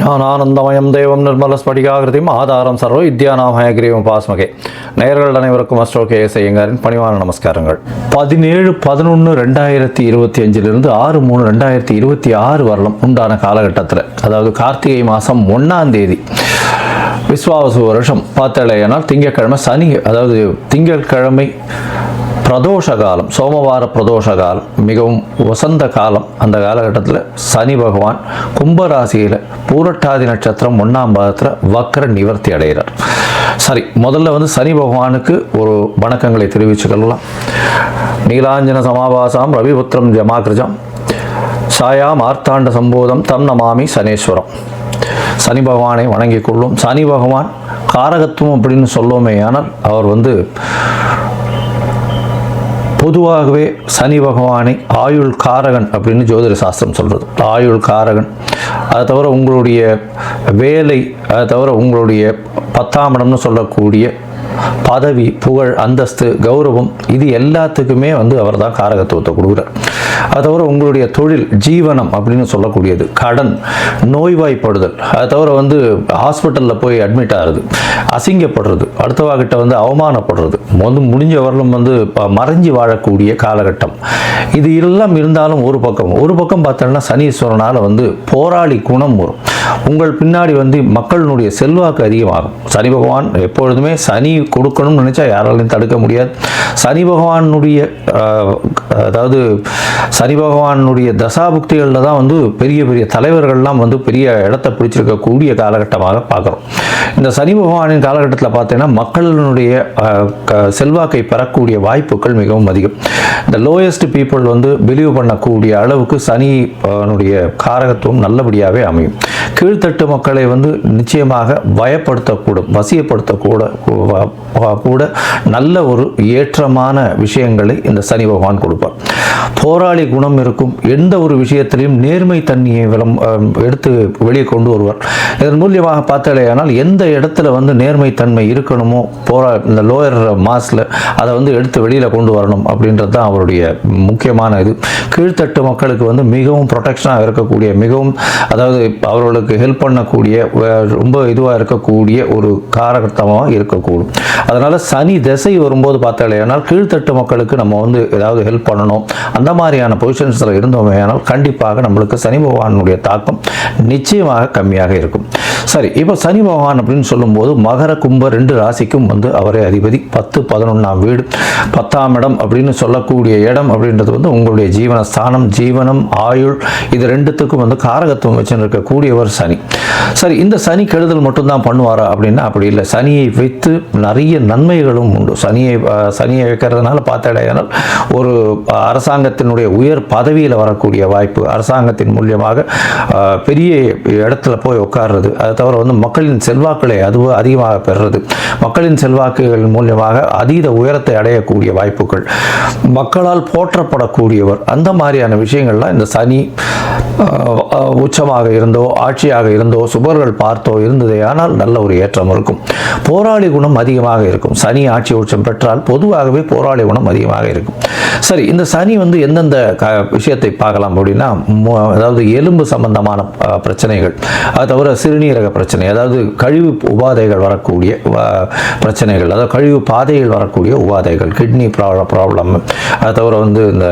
ஞானானந்தமயம் தேவம் நிர்மலஸ்படிகாகிருதியும் ஆதாரம் சர்வ வித்யாநாமயகிரீவம் பாஸ்மகே. நேயர்கள் அனைவருக்கும் அஸ்ட்ரோ கேஎஸ் ஐயங்காரின் பணிவான நமஸ்காரங்கள். 17/11/2025 6/3/2026 வரலும் உண்டான காலகட்டத்தில், அதாவது கார்த்திகை மாதம் 1ஆம் தேதி விஸ்வாவசு வருஷம் பார்த்தலையானால் திங்கட்கிழமை சனி, அதாவது திங்கட்கிழமை பிரதோஷ காலம், சோமவார பிரதோஷ காலம், மிகவும் வசந்த காலம். அந்த காலகட்டத்தில் சனி பகவான் கும்பராசியில் பூரட்டாதி நட்சத்திரம் 1ஆம் பாதத்தில் வக்ர நிவர்த்தி அடைகிறார். சரி, முதல்ல சனி பகவானுக்கு ஒரு வணக்கங்களை தெரிவிச்சுக்கலாம். நீலாஞ்சன சமாபாசாம் ரவிபுத்திரம் ஜமாகிருஜம் சாயா மார்த்தாண்ட சம்போதம் தம் நமாமி சனேஸ்வரம். சனி பகவானை வணங்கிக் கொள்ளும். சனி பகவான் காரகத்துவம் அப்படின்னு சொல்லுவோமே, ஆனால் அவர் பொதுவாகவே சனி பகவானை ஆயுள் காரகன் அப்படின்னு ஜோதிட சாஸ்திரம் சொல்கிறது. ஆயுள் காரகன், அதை தவிர உங்களுடைய வேலை, அதை தவிர உங்களுடைய 10ஆம் இடம்னு சொல்லக்கூடிய பதவி, புகழ், அந்தஸ்து, கௌரவம், இது எல்லாத்துக்குமே அவர் தான் காரகத்துவத்தை கொடுக்குறார். அதை தவிர உங்களுடைய தொழில், ஜீவனம் அப்படின்னு சொல்லக்கூடியது, கடன், நோய்வாய்ப்படுதல், அதை தவிர ஹாஸ்பிட்டலில் போய் அட்மிட் ஆகிறது, அசிங்கப்படுறது, அடுத்தவாகிட்ட அவமானப்படுறது, முடிஞ்ச வரலும் மறைஞ்சி வாழக்கூடிய காலகட்டம். இது எல்லாம் இருந்தாலும் ஒரு பக்கம் பார்த்தோம்னா சனீஸ்வரனால் போராளி குணம் வரும். உங்கள் பின்னாடி மக்களினுடைய செல்வாக்கு அதிகமாகும். சனி பகவான் எப்பொழுதுமே சனி கொடுக்கணும்னு நினைச்சா யாராலையும் தடுக்க முடியாது. சனி பகவானுடைய அதாவது சனி பகவானுடைய தசாபுக்திகளில் தான் பெரிய பெரிய தலைவர்கள்லாம் பெரிய இடத்தை பிடிச்சிருக்கக்கூடிய காலகட்டமாக பார்க்குறோம். இந்த சனி பகவானின் காலகட்டத்தில் பார்த்தீங்கன்னா மக்களினுடைய செல்வாக்கை பெறக்கூடிய வாய்ப்புகள் மிகவும் அதிகம். இந்த லோயஸ்ட் பீப்புள் பிலீவ் பண்ணக்கூடிய அளவுக்கு சனியினுடைய காரகத்துவம் நல்லபடியாகவே அமையும். கீழ்த்தட்டு மக்களை நிச்சயமாக பயப்படுத்தக்கூடும், வசியப்படுத்தக்கூட நல்ல ஒரு ஏற்றமான விஷயங்களை இந்த சனி பகவான் கொடுப்பார். போராளி குணம் இருக்கும். எந்த ஒரு விஷயத்திலையும் நேர்மை தன்மையை எடுத்து வெளியே கொண்டு வருவார். இதன் மூலியமாக பார்த்தாலேயானால் எந்த இடத்துல நேர்மை தன்மை இருக்கணுமோ இந்த லோயர் மாஸில் அதை எடுத்து வெளியில் கொண்டு வரணும் அப்படின்றது தான் அவருடைய முக்கியமான இது. கீழ்த்தட்டு மக்களுக்கு மிகவும் ப்ரொடெக்ஷனாக இருக்கக்கூடிய, மிகவும் அதாவது அவர்களுக்கு ஹெல்ப் பண்ணக்கூடிய, ரொம்ப இதுவாக இருக்கக்கூடிய ஒரு காரகட்டமாக இருக்கக்கூடும். அதனால் சனி திசை வரும்போது பார்த்தாலேயானால் கீழ்த்தட்டு மக்களுக்கு நம்ம ஏதாவது ஹெல்ப் பண்ணணும், அந்த மாதிரியான பொசிஷன்ஸில் இருந்தோமே ஆனால் கண்டிப்பாக நம்மளுக்கு சனி பகவானுடைய தாக்கம் நிச்சயமாக கம்மியாக இருக்கும். சரி, இப்போ சனி பகவான் அப்படின்னு சொல்லும்போது மகர கும்ப 2 ராசிக்கும் அவரே அதிபதி. 10, 11ஆம் வீடு, 10ஆம் இடம் அப்படின்னு சொல்லக்கூடிய இடம் அப்படின்றது உங்களுடைய ஜீவனஸ்தானம், ஜீவனம், ஆயுள், இது ரெண்டுத்துக்கும் காரகத்துவம் வச்சு இருக்கக்கூடியவர் சனி. சரி, இந்த சனி கெடுதல் மட்டும்தான் பண்ணுவாரா அப்படின்னா அப்படி இல்லை. சனியை வைத்து நிறைய நன்மைகளும் உண்டு. சனியை வைக்கிறதுனால பார்த்தாலேயானால் ஒரு அரசாங்கத்தினுடைய உயர் பதவியில் வரக்கூடிய வாய்ப்பு, அரசாங்கத்தின் மூலியமாக பெரிய இடத்துல போய் உட்கார்றது, அதை தவிர மக்களின் செல்வாக்களை அதிகமாக பெறுறது, மக்களின் செல்வாக்குகள் மூலியமாக அதீத உயரத்தை அடையக்கூடிய வாய்ப்புகள், மக்களால் போற்றப்படக்கூடியவர், அந்த மாதிரியான விஷயங்கள்லாம் இந்த சனி உச்சமாக இருந்தோ, ஆட்சியாக இருந்தோ, சுபர்கள் பார்த்தோ இருந்ததே ஆனால் நல்ல ஒரு ஏற்றம் இருக்கும். போராளி குணம் அதிகமாக இருக்கும். சனி ஆட்சி உச்சம் பெற்றால் பொதுவாகவே போராளி குணம் அதிகமாக இருக்கும். சரி, இந்த சனி எந்தெந்த விஷயத்தை பார்க்கலாம் அப்படின்னா, அதாவது எலும்பு சம்பந்தமான பிரச்சனைகள், அது தவிர சிறுநீரக பிரச்சனை, அதாவது கழிவு உபாதைகள் வரக்கூடிய பிரச்சனைகள், அதாவது கழிவு பாதைகள் வரக்கூடிய உபாதைகள், கிட்னி ப்ராப்ளம், அது தவிர இந்த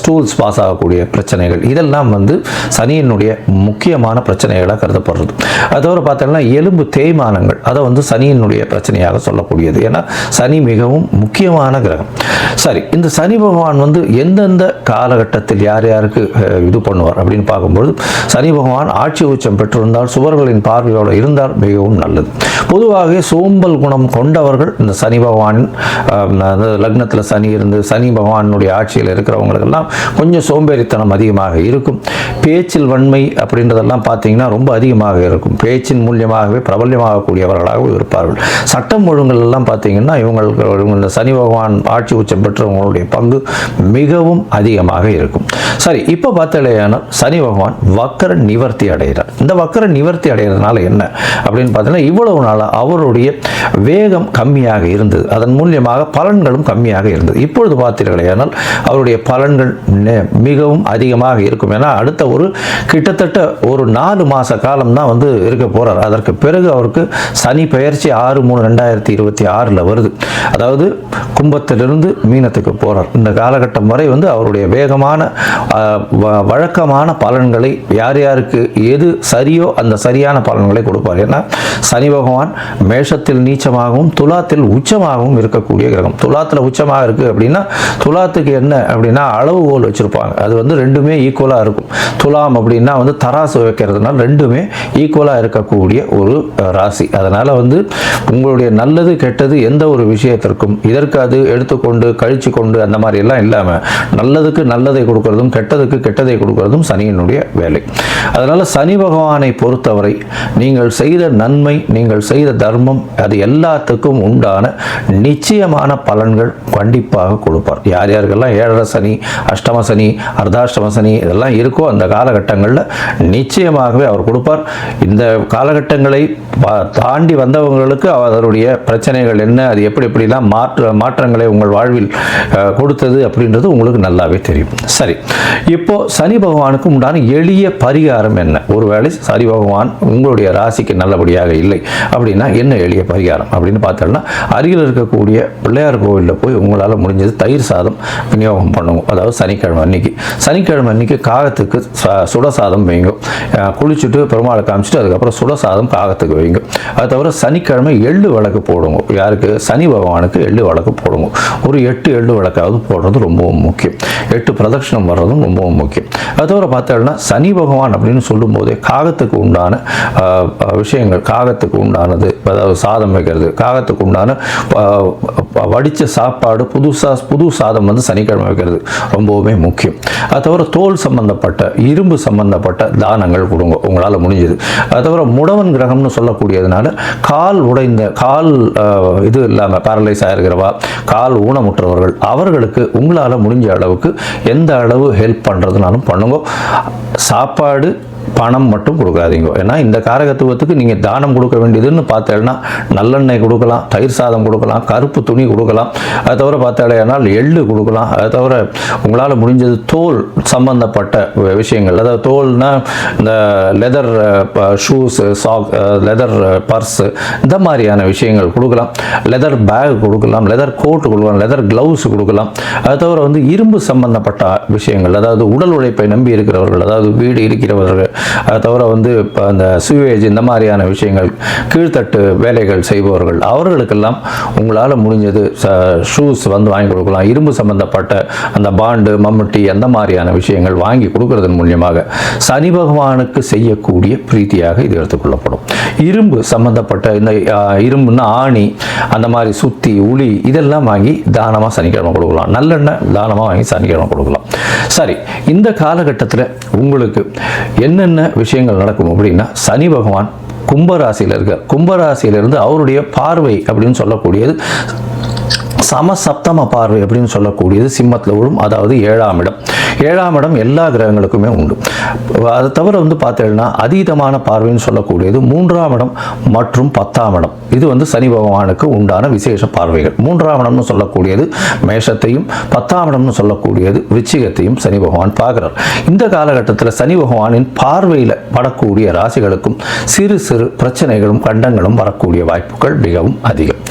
ஸ்டூல்ஸ் பாஸ் ஆகக்கூடிய பிரச்சனைகள், இதெல்லாம் சனியினுடைய முக்கியமான பிரச்சனைகளாக கருதப்படுறது. அது தவிர பார்த்தீங்கன்னா எலும்பு தேய்மானங்கள், அதை சனியினுடைய பிரச்சனையாக சொல்லக்கூடியது. ஏன்னா சனி மிகவும் முக்கியமான கிரகம். சரி, இந்த சனி பகவான் எந்தெந்த காலகட்டத்தில் யார் யாருக்கு இது பண்ணுவார் அப்படின்னு பார்க்கும்போது, சனி பகவான் ஆட்சி உச்சம் பெற்றிருந்தால், சுவர்களின் பார்வையோடு இருந்தால் மிகவும் நல்லது. பொதுவாகவே சோம்பல் குணம் கொண்டவர்கள் இந்த சனி பகவானின் லக்னத்தில் சனி இருந்து சனி பகவானுடைய ஆட்சியில் இருக்கிறவங்களுக்கெல்லாம் கொஞ்சம் சோம்பேறித்தனம் அதிகமாக இருக்கும். பேச்சில் வன்மை அப்படின்றதெல்லாம் பார்த்தீங்கன்னா ரொம்ப அதிகமாக இருக்கும். பேச்சின் மூலியமாகவே பிரபல்யமாகக்கூடியவர்களாகவும் இருப்பார்கள். சட்டம் ஒழுங்குகள் எல்லாம் பார்த்தீங்கன்னா இந்த சனி பகவான் ஆட்சி உச்சம் பெற்றவங்களுடைய பங்கு மிகவும் அதிகமாக இருக்கும். சரி, இப்போ பார்த்தாலேயானால் சனி பகவான் வக்கர நிவர்த்தி அடைகிறார். இந்த வக்கர நிவர்த்தி அடைகிறதுனால என்ன அப்படின்னு பார்த்தீங்கன்னா, இவ்வளவு நாளாக அவருடைய வேகம் கம்மியாக இருந்தது, அதன் மூலியமாக பலன்களும் கம்மியாக இருந்தது. இப்பொழுது பார்த்தீர்களேயானால் அவருடைய பலன்கள் மிகவும் அதிகமாக இருக்கும். ஏன்னா அடுத்த ஒரு கிட்டத்தட்ட ஒரு 4 மாத காலம் தான் வந்து இருக்க போகிறார். அதற்கு பிறகு அவருக்கு சனி பெயர்ச்சி 6/3/2026 வருது. அதாவது கும்பத்திலிருந்து மீனத்துக்கு போகிறார். இந்த காலகட்டம் வரை வந்து அவருடைய வேகமான வழக்கமான பலன்களை யார் யாருக்கு எது சரியோ அந்த சரியான பலன்களை கொடுப்பார். ஏன்னா சனி பகவான் மேஷத்தில் நீச்சமாகவும் துலாத்தில் உச்சமாகவும் இருக்கக்கூடிய கிரகம். துலாத்தில் உச்சமாக இருக்குது அப்படின்னா துலாத்துக்கு என்ன அப்படின்னா அளவுகோல் வச்சுருப்பாங்க. அது வந்து ரெண்டுமே ஈக்குவலாக இருக்கும். துலாம் அப்படின்னா வந்து தராசு வைக்கிறதுனால ரெண்டுமே ஈக்குவலாக இருக்கக்கூடிய ஒரு ராசி. அதனால் வந்து உங்களுடைய நல்லது கெட்டது எந்த ஒரு விஷயத்திற்கும் இதற்கு அது எடுத்துக்கொண்டு கழிச்சு கொண்டு அந்த மாதிரி எல்லாம் இல்லாமல் நல்லதுக்கு நல்லதை கொடுக்கறதும் கெட்டதுக்கு கெட்டதை கொடுக்கறதும் சனியினுடைய வேலை. அதனால் சனி பகவானை பொறுத்தவரை நீங்கள் செய்த நன்மை, நீங்கள் செய்த தர்மம், அது எல்லாத்துக்கும் உண்டான நிச்சயமான பலன்கள் கண்டிப்பாக கொடுப்பார். யார் யாருக்கெல்லாம் 7.5 சனி, அஷ்டம சனி, அர்த்தாஷ்டம சனி இதெல்லாம் இருக்கோ அந்த காலகட்டங்களில் நிச்சயமாகவே அவர் கொடுப்பார். இந்த காலகட்டங்களை தாண்டி வந்தவங்களுக்கு அதனுடைய பிரச்சனைகள் என்ன, அது எப்படி எப்படிலாம் மாற்றங்களை உங்கள் வாழ்வில் கொடுத்தது அப்படின்றது உங்களுக்கு நல்லாவே தெரியும். சரி, இப்போ சனி பகவானுக்கு உண்டான எளிய பரிகாரம் என்ன? ஒருவேளை சனி பகவான் உங்களுடைய ராசிக்கு நல்லபடியாக இல்லை அப்படின்னா என்ன எளிய பரிகாரம் அப்படின்னு பார்த்தோம்னா, அருகில் இருக்கக்கூடிய பிள்ளையார் கோவிலில் போய் உங்களால் முடிஞ்சது தயிர் சாதம் விநியோகம் பண்ணுங்க. அதாவது சனிக்கிழமை அன்னைக்கு காகத்துக்கு சுட சாதம் வைங்க. குளிச்சுட்டு பெருமாளை காமிச்சிட்டு அதுக்கப்புறம் சுட சாதம் காகத்துக்கு வைங்க. அது தவிர சனிக்கிழமை எள்ளு விளக்கு போடுங்க. யாருக்கு? சனி பகவானுக்கு எள்ளு விளக்கு போடுங்க. ஒரு 8 எள்ளு விளக்காவது போடுறது ரொம்பவும் முக்கியம். 8 பிரதட்சணம் வர்றதும் ரொம்பவும் முக்கியம். அது தவிர பார்த்தோம்னா சனி பகவான் அப்படின்னு சொல்லும் போதே காகத்துக்கு உண்டான விஷயங்கள், காகத்துக்கு உண்டானது, அதாவது சாதம் வைக்கிறது, காகத்துக்கு உண்டான வடித்த சாப்பாடு, புது சாதம் வந்து சனிக்கிழமை வைக்கிறது ரொம்பவுமே முக்கியம். அது தவிர தோல் சம்பந்தப்பட்ட, இரும்பு சம்பந்தப்பட்ட தானங்கள் கொடுங்க உங்களால் முடிஞ்சது. அது தவிர முடவன் கிரகம்னு சொல்லக்கூடியதுனால கால் உடைந்த, கால் இது இல்லாமல் பேரலைஸ் ஆகிருக்கிறவா, கால் ஊனமுற்றவர்கள், அவர்களுக்கு உங்களால் முடிஞ்ச அளவுக்கு எந்த அளவு ஹெல்ப் பண்ணுறதுனாலும் பண்ணுங்க. சாப்பாடு பணம் மட்டும் கொடுக்காதீங்க. ஏன்னா இந்த காரகத்துவத்துக்கு நீங்கள் தானம் கொடுக்க வேண்டியதுன்னு பார்த்தேன்னா நல்லெண்ணெய் கொடுக்கலாம், தயிர் சாதம் கொடுக்கலாம், கருப்பு துணி கொடுக்கலாம். அதை தவிர பார்த்தாலேனால் எள்ளு கொடுக்கலாம். அதை தவிர உங்களால் முடிஞ்சது தோல் சம்பந்தப்பட்ட விஷயங்கள், அதாவது தோல்னா இந்த leather shoes, sock, leather purse, இந்த மாதிரியான விஷயங்கள் கொடுக்கலாம். லெதர் பேக் கொடுக்கலாம், லெதர் கோட் கொடுக்கலாம், லெதர் க்ளவுஸ் கொடுக்கலாம். அதை தவிர வந்து இரும்பு சம்பந்தப்பட்ட விஷயங்கள், அதாவது உடல் உழைப்பை நம்பி இருக்கிறவர்கள், அதாவது வீடு இருக்கிறவர்கள், அதை தவிர வந்து இப்போ அந்த சுவேஜ், இந்த மாதிரியான விஷயங்கள், கீழ்த்தட்டு வேலைகள் செய்பவர்கள், அவர்களுக்கெல்லாம் உங்களால் முடிஞ்சது ஷூஸ் வந்து வாங்கி கொடுக்கலாம். இரும்பு சம்பந்தப்பட்ட அந்த பாண்டு, மம்முட்டி, அந்த மாதிரியான விஷயங்கள் வாங்கி கொடுக்கறதன் மூலியமாக சனி பகவானுக்கு செய்யக்கூடிய பிரீத்தியாக இது எடுத்துக்கொள்ளப்படும். இரும்பு சம்பந்தப்பட்ட இந்த இரும்புன்னா ஆணி, அந்த மாதிரி சுத்தி, உளி, இதெல்லாம் வாங்கி தானமாக சனிக்கிழமை கொடுக்கலாம். நல்லெண்ணெய் தானமாக வாங்கி சனிக்கிழமை கொடுக்கலாம். சரி, இந்த காலகட்டத்தில் உங்களுக்கு என்னென்ன விஷயங்கள் நடக்கும் அப்படின்னா, சனி பகவான் கும்பராசியில் இருக்கார். கும்பராசியிலிருந்து அவருடைய பார்வை அப்படின்னு சொல்லக்கூடியது சமசப்தம பார்வை அப்படின்னு சொல்லக்கூடியது சிம்மத்தில் விழும். அதாவது 7ஆம் இடம். 7ஆம் இடம் எல்லா கிரகங்களுக்குமே உண்டு. அதை தவிர வந்து பார்த்தீங்கன்னா அதீதமான பார்வைன்னு சொல்லக்கூடியது 3ஆம் இடம் மற்றும் 10ஆம் இடம். இது வந்து சனி பகவானுக்கு உண்டான விசேஷ பார்வைகள். 3ஆம் இடம்னு சொல்லக்கூடியது மேஷத்தையும், 10ஆம் இடம்னு சொல்லக்கூடியது விருச்சிகத்தையும் சனி பகவான் பார்க்கிறார். இந்த காலகட்டத்தில் சனி பகவானின் பார்வையில் படக்கூடிய ராசிகளுக்கும் சிறு சிறு பிரச்சனைகளும் கண்டங்களும் வரக்கூடிய வாய்ப்புகள் மிகவும் அதிகம்.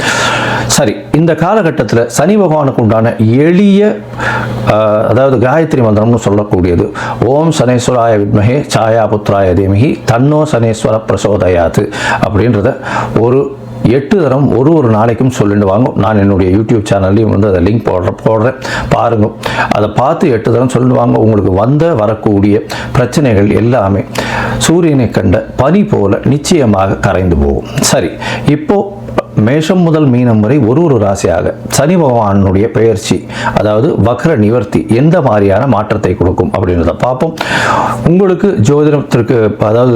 சரி, இந்த காலகட்டத்தில் சனி பகவானுக்கு உண்டான எளிய, அதாவது காயத்ரி மந்திரம்னு சொல்லக்கூடியது ஓம் சனேஸ்வராய வித்மஹே சாயா புத்ராய தீமஹி தன்னோ சனேஸ்வர பிரசோதயாத்து அப்படின்றத ஒரு 8 தரம் ஒரு நாளைக்கும் சொல்லிட்டு வாங்க. நான் என்னுடைய யூடியூப் சேனல்லையும் வந்து அதை லிங்க் போடுறேன், பாருங்க. அதை பார்த்து 8 தரம் சொல்லிட்டு வாங்க. உங்களுக்கு வரக்கூடிய பிரச்சனைகள் எல்லாமே சூரியனை கண்ட பனி போல நிச்சயமாக கரைந்து போகும். சரி, இப்போ மேஷம் முதல் மீனம் வரை ஒரு ராசியாக சனி பகவானுடைய பெயர்ச்சி, அதாவது வக்ர நிவர்த்தி எந்த மாதிரியான மாற்றத்தை கொடுக்கும் அப்படின்றத பார்ப்போம். உங்களுக்கு ஜோதிடத்திற்கு, அதாவது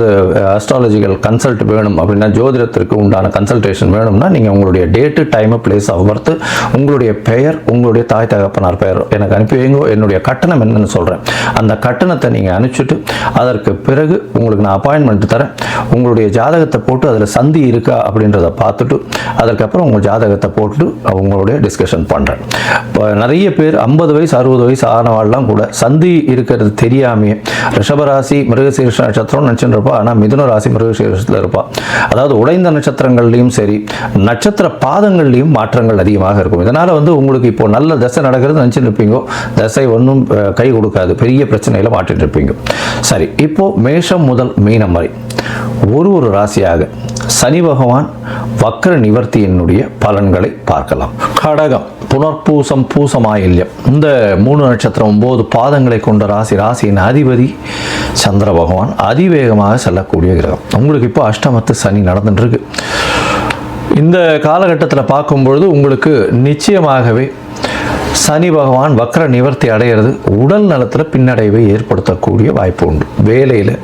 அஸ்ட்ராலஜிக்கல் கன்சல்ட் வேணும் அப்படின்னா, ஜோதிடத்திற்கு உண்டான கன்சல்டேஷன் வேணும்னா நீங்கள் உங்களுடைய date, time, place of birth, உங்களுடைய பெயர், உங்களுடைய தாய் தகப்பனார் பெயர் எனக்கு அனுப்பி வைங்க. என்னுடைய கட்டணம் என்னன்னு சொல்கிறேன். அந்த கட்டணத்தை நீங்கள் அனுப்பிச்சுட்டு அதற்கு பிறகு உங்களுக்கு நான் அப்பாயின்மெண்ட் தரேன். உங்களுடைய ஜாதகத்தை போட்டு அதில் சந்தி இருக்கா அப்படின்றத பார்த்துட்டு அதற்கப்புறம் உங்கள் ஜாதகத்தை போட்டு அவங்களுடைய டிஸ்கஷன் பண்ணுறேன். இப்போ நிறைய பேர் 50 வயசு 60 வயசு ஆனவாள்லாம் கூட சந்தி இருக்கிறது தெரியாமையே ரிஷபராசி மிருகசீரிஷ நட்சத்திரம் நினச்சிட்டு இருப்பா, ஆனால் மிதுன ராசி மிருகசீரிஷத்தில் இருப்பா. அதாவது உடைந்த நட்சத்திரங்கள்லையும் சரி நட்சத்திர பாதங்கள்லையும் மாற்றங்கள் அதிகமாக இருக்கும். இதனால் உங்களுக்கு இப்போ நல்ல தசை நடக்கிறது நினச்சிட்டு இருப்பீங்க, தசை ஒன்றும் கை கொடுக்காது, பெரிய பிரச்சனையில் மாட்டிட்டு இருப்பீங்க. சரி, இப்போ மேஷம் முதல் மீனம் வரை ஒரு ராசியாக சனி பகவான் வக்ர நிவர்த்தியினுடைய பலன்களை பார்க்கலாம். கடகம், புனர்பூசம், பூசமாயில்யம் இந்த 3 நட்சத்திரம் 9 பாதங்களை கொண்ட ராசியின் அதிபதி சந்திர பகவான் அதிவேகமாக செல்லக்கூடிய கிரகம். உங்களுக்கு இப்போ அஷ்டமத்து சனி நடந்துட்டு இருக்கு. இந்த காலகட்டத்தில் பார்க்கும்பொழுது உங்களுக்கு நிச்சயமாகவே சனி பகவான் வக்ர நிவர்த்தி அடைகிறது உடல் நலத்தில் பின்னடைவை ஏற்படுத்தக்கூடிய வாய்ப்பு உண்டு. வேலையில்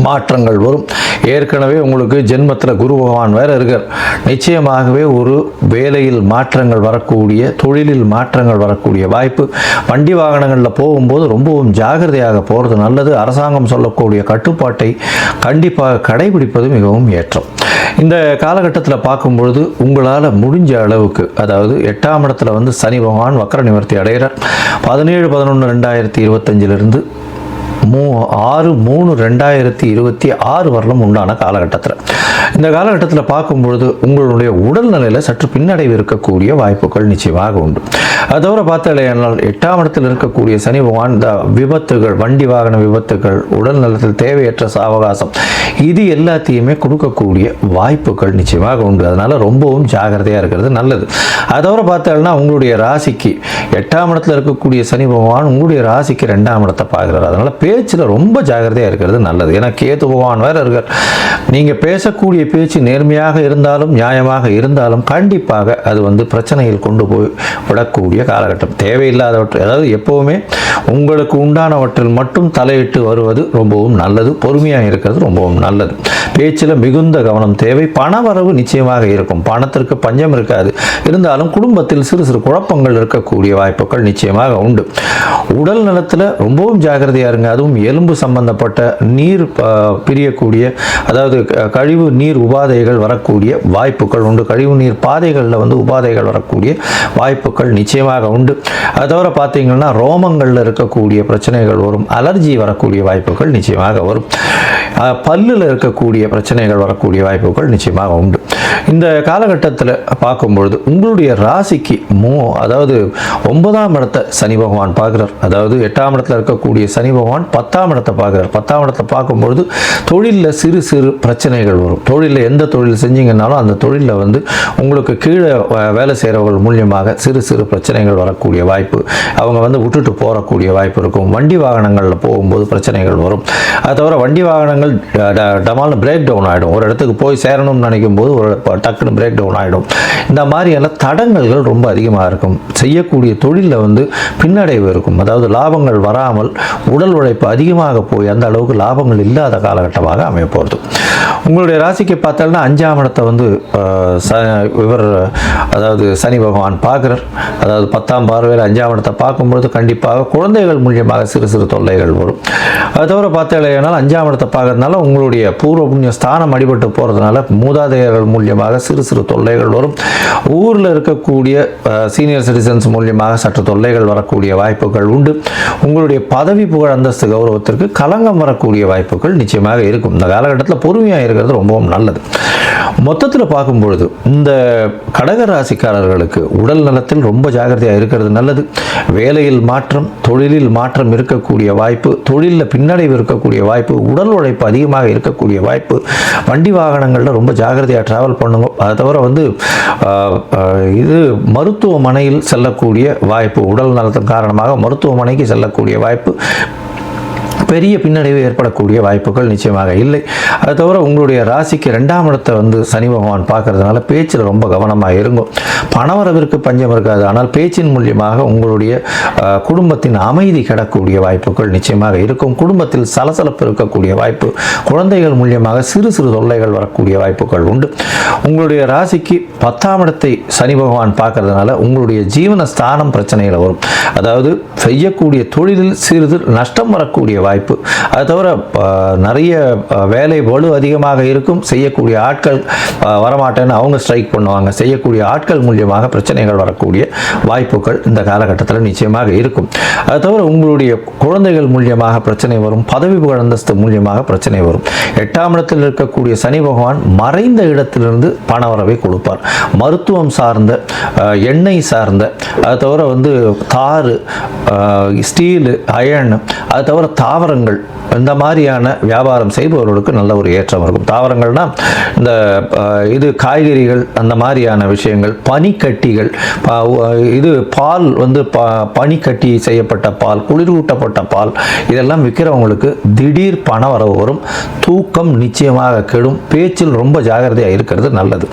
மாற்றங்கள் வரும். ஏற்கனவே உங்களுக்கு ஜென்மத்தில் குரு பகவான் வேற இருக்கார். நிச்சயமாகவே ஒரு வேலையில் மாற்றங்கள் வரக்கூடிய, தொழிலில் மாற்றங்கள் வரக்கூடிய வாய்ப்பு. வண்டி வாகனங்களில் போகும்போது ரொம்பவும் ஜாகிரதையாக போகிறது நல்லது. அரசாங்கம் சொல்லக்கூடிய கட்டுப்பாட்டை கண்டிப்பாக கடைபிடிப்பது மிகவும் ஏற்றம். இந்த காலகட்டத்தில் பார்க்கும்பொழுது உங்களால் முடிஞ்ச அளவுக்கு, அதாவது 8ஆம் இடத்துல சனி பகவான் வக்ர நிவர்த்தி அடைகிறார். 17/11/2025 6/3/2026 வரலும் உண்டான காலகட்டத்தில். இந்த காலகட்டத்தில் பார்க்கும்பொழுது உங்களுடைய உடல்நிலையில் சற்று பின்னடைவு இருக்கக்கூடிய வாய்ப்புகள் நிச்சயமாக உண்டு. அது தவிர பார்த்தாலேயானால் 8ஆம் இடத்தில் இருக்கக்கூடிய சனி பகவான் இந்த விபத்துகள், வண்டி வாகன விபத்துகள், உடல் நலத்தில் தேவையற்ற சாவகாசம், இது எல்லாத்தையுமே கொடுக்கக்கூடிய வாய்ப்புகள் நிச்சயமாக உண்டு. அதனால் ரொம்பவும் ஜாகிரதையாக இருக்கிறது நல்லது. அது தவிர பார்த்தாலும்னா உங்களுடைய ராசிக்கு 8ஆம் இடத்துல இருக்கக்கூடிய சனி பகவான் உங்களுடைய ராசிக்கு 2ஆம் இடத்தை பார்க்குறாரு. அதனால் பேச்சில் ரொம்ப ஜாகிரதையாக இருக்கிறது நல்லது. ஏன்னா கேது பகவான் வேறு இருக்கார். நீங்கள் பேசக்கூடிய பேச்சு நேர்மையாக இருந்தாலும் நியாயமாக இருந்தாலும் கண்டிப்பாக அது பிரச்சனையில் கொண்டு போய் விடக்கூடிய காலகட்டம். தேவையில்லாதவற்றை, அதாவது எப்போவுமே உங்களுக்கு உண்டானவற்றில் மட்டும் தலையிட்டு வருவது ரொம்பவும் நல்லது. பொறுமையாக இருக்கிறது ரொம்பவும் நல்லது. பேச்சில் மிகுந்த கவனம் தேவை. பணவரவு நிச்சயமாக இருக்கும், பணத்திற்கு பஞ்சம் இருக்காது. இருந்தாலும் குடும்பத்தில் சிறு சிறு குழப்பங்கள் இருக்கக்கூடிய வாய்ப்புகள் நிச்சயமாக உண்டு. உடல் நலத்தில் ரொம்பவும் ஜாகிரதையாக இருங்க. அதுவும் எலும்பு சம்பந்தப்பட்ட நீர் பிரியக்கூடிய, அதாவது கழிவு நீர் உபாதைகள் வரக்கூடிய வாய்ப்புகள் உண்டு. கழிவு நீர் பாதைகளில் உபாதைகள் வரக்கூடிய வாய்ப்புகள் நிச்சயமாக உண்டு. அது தவிர பார்த்தீங்கன்னா ரோமங்களில் இருக்கக்கூடிய பிரச்சனைகள் வரும். அலர்ஜி வரக்கூடிய வாய்ப்புகள் நிச்சயமாக வரும். பல்லில் இருக்கக்கூடிய பிரச்சனைகள் வரக்கூடிய வாய்ப்புகள் நிச்சயமாக உண்டு. இந்த காலகட்டத்தில் பார்க்கும்பொழுது உங்களுடைய ராசிக்கு அதாவது 9ஆம் இடத்தை சனி பகவான் பார்க்குறார். அதாவது 8ஆம் இடத்துல இருக்கக்கூடிய சனி பகவான் 10ஆம் இடத்தை பார்க்குறார். 10ஆம் இடத்தை பார்க்கும்பொழுது தொழிலில் சிறு சிறு பிரச்சனைகள் வரும். தொழிலில் எந்த தொழில் செஞ்சீங்கன்னாலும் அந்த தொழிலில் உங்களுக்கு கீழே வேலை செய்கிறவர்கள் மூலியமாக சிறு சிறு பிரச்சனைகள் வரக்கூடிய வாய்ப்பு, அவங்க விட்டுட்டு போகக்கூடிய வாய்ப்பு இருக்கும். வண்டி வாகனங்களில் போகும்போது பிரச்சனைகள் வரும். அது தவிர வண்டி வாகனங்கள் டமால்னு பிரேக் டவுன் ஆகிடும். ஒரு இடத்துக்கு போய் சேரணும்னு நினைக்கும் போது ஒரு டக்குன்னு பிரேக் டவுன் ஆகிடும். இந்த மாதிரியெல்லாம் தடங்கல்கள் ரொம்ப அதிகமாக இருக்கும். செய்யக்கூடிய தொழிலில் பின்னடைவு இருக்கும். அதாவது லாபங்கள் வராமல் உடல் உழைப்பு அதிகமாக போய் அந்த அளவுக்கு லாபங்கள் இல்லாத காலகட்டமாக அமைய போகிறது. உங்களுடைய ராசிக்கு பார்த்தாலும் 5ஆம் இடத்தை இவர், அதாவது சனி பகவான் பார்க்குறார். அதாவது 10ஆம் பார்வையில் 5ஆம் இடத்தை பார்க்கும்பொழுது கண்டிப்பாக குழந்தைகள் மூலியமாக சிறு சிறு தொல்லைகள் வரும். அது தவிர பார்த்தாலேனால் 5ஆம் இடத்தை பார்க்கறதுனால உங்களுடைய பூர்வ புண்ணிய ஸ்தானம் அடிபட்டு போகிறதுனால மூதாதையர்கள் மூலியமாக சிறு சிறு தொல்லைகள் வரும். ஊரில் இருக்கக்கூடிய சீனியர் சிட்டிசன்ஸ் மூலியமாக சற்று தொல்லைகள் வரக்கூடிய வாய்ப்புகள் உண்டு. உங்களுடைய பதவி புகழ் அந்தஸ்து கௌரவத்திற்கு களங்கம் வரக்கூடிய வாய்ப்புகள் நிச்சயமாக இருக்கும். இந்த காலகட்டத்தில் பொறுமையாக இருக்கிறது ரொம்பவும் நல்லது. மொத்தத்தில் பார்க்கும்பொழுது இந்த கடக ராசிக்காரர்களுக்கு உடல் நலத்தில் ரொம்ப ஜாகிரதையாக இருக்கிறது நல்லது. வேலையில் மாற்றம், தொழிலில் மாற்றம் இருக்கக்கூடிய வாய்ப்பு, தொழிலில் பின்னடைவு இருக்கக்கூடிய வாய்ப்பு, உடல் உழைப்பு அதிகமாக இருக்கக்கூடிய வாய்ப்பு. வண்டி வாகனங்களில் ரொம்ப ஜாகிரதையாக ட்ராவல் பண்ணுங்க. அதை தவிர இது மருத்துவமனையில் செல்லக்கூடிய வாய்ப்பு, உடல் நலத்தின் காரணமாக மருத்துவமனைக்கு செல்லக்கூடிய வாய்ப்பு, பெரிய பின்னடைவு ஏற்படக்கூடிய வாய்ப்புகள் நிச்சயமாக இல்லை. அது தவிர உங்களுடைய ராசிக்கு 2ஆம் இடத்தை சனி பகவான் பார்க்கறதுனால பேச்சில் ரொம்ப கவனமாக இருக்கும். பணவரவிற்கு பஞ்சம் இருக்காது. ஆனால் பேச்சின் மூலியமாக உங்களுடைய குடும்பத்தின் அமைதி கிடக்கூடிய வாய்ப்புகள் நிச்சயமாக இருக்கும். குடும்பத்தில் சலசலப்பு இருக்கக்கூடிய வாய்ப்பு, குழந்தைகள் மூலியமாக சிறு சிறு தொல்லைகள் வரக்கூடிய வாய்ப்புகள் உண்டு. உங்களுடைய ராசிக்கு 10ஆம் இடத்தை சனி பகவான் பார்க்கறதுனால உங்களுடைய ஜீவன ஸ்தானம் பிரச்சனைகள் வரும். அதாவது செய்யக்கூடிய தொழிலில் சிறிது நஷ்டம் வரக்கூடிய வாய்ப்பு வாய்ப்பு. அது தவிர நிறைய வேலை பளு அதிகமாக இருக்கும், செய்யக்கூடிய ஆட்கள் வரமாட்டேன்னு அவங்க ஸ்ட்ரைக் பண்ணுவாங்க, செய்யக்கூடிய ஆட்கள் மூலியமாக பிரச்சனைகள் வரக்கூடிய வாய்ப்புகள் இந்த காலகட்டத்தில் நிச்சயமாக இருக்கும். அது தவிர உங்களுடைய குழந்தைகள் மூலியமாக பிரச்சனை வரும், பதவி அந்தஸ்து மூலியமாக பிரச்சனை வரும். 8ஆம் இடத்தில் இருக்கக்கூடிய சனி பகவான் மறைந்த இடத்திலிருந்து பணவரவை கொடுப்பார். மருத்துவம் சார்ந்த, எண்ணெய் சார்ந்த, அது தவிர தாறு, ஸ்டீலு, அயன், அது தவிர தாவரங்கள், இந்த மாதிரியான வியாபாரம் செய்பவர்களுக்கு நல்ல ஒரு ஏற்றம் இருக்கும். தாவரங்கள்னா இந்த இது காய்கறிகள், அந்த மாதிரியான விஷயங்கள், பனிக்கட்டிகள், இது பால் பனிக்கட்டி செய்யப்பட்ட பால், குளிரூட்டப்பட்ட பால், இதெல்லாம் விற்கிறவங்களுக்கு திடீர் பண வரவு வரும். தூக்கம் நிச்சயமாக கெடும். பேச்சில் ரொம்ப ஜாகிரதையாக இருக்கிறது நல்லது.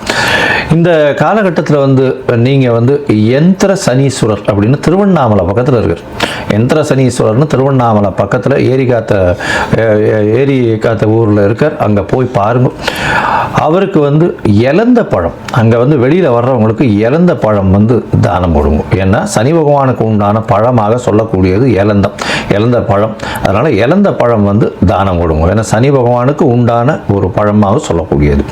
இந்த காலகட்டத்தில் நீங்கள் யந்திர சனீஸ்வரர் அப்படின்னு திருவண்ணாமலை பக்கத்தில் இருக்கார். யந்திர சனீஸ்வரர்னு திருவண்ணாமலை பக்கத்தில் ஏரி காத்த ஊரில் இருக்கார். அங்கே போய் பாருங்க. அவருக்கு இலந்த பழம், அங்கே வெளியில் வர்றவங்களுக்கு இலந்த பழம் தானம் கொடுங்க. ஏன்னா சனி பகவானுக்கு உண்டான பழமாக சொல்லக்கூடியது இலந்த பழம். அதனால் இலந்த பழம் தானம் கொடுங்க. ஏன்னா சனி பகவானுக்கு உண்டான ஒரு பழமாக சொல்லக்கூடியது.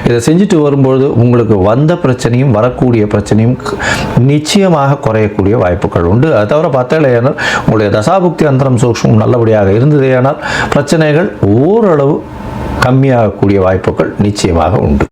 இதை செஞ்சுட்டு வரும்பொழுது உங்களுக்கு வந்த பிரச்சனையும் வரக்கூடிய பிரச்சனையும் நிச்சயமாக குறையக்கூடிய வாய்ப்புகள் உண்டு. அது தவிர பார்த்தாலேயானால் உங்களுடைய தசாபுக்தி அந்தரம் சூக்ஷ்மம் நல்லபடியாக இருந்ததேயானால் பிரச்சனைகள் ஓரளவு கம்மியாகக்கூடிய வாய்ப்புகள் நிச்சயமாக உண்டு.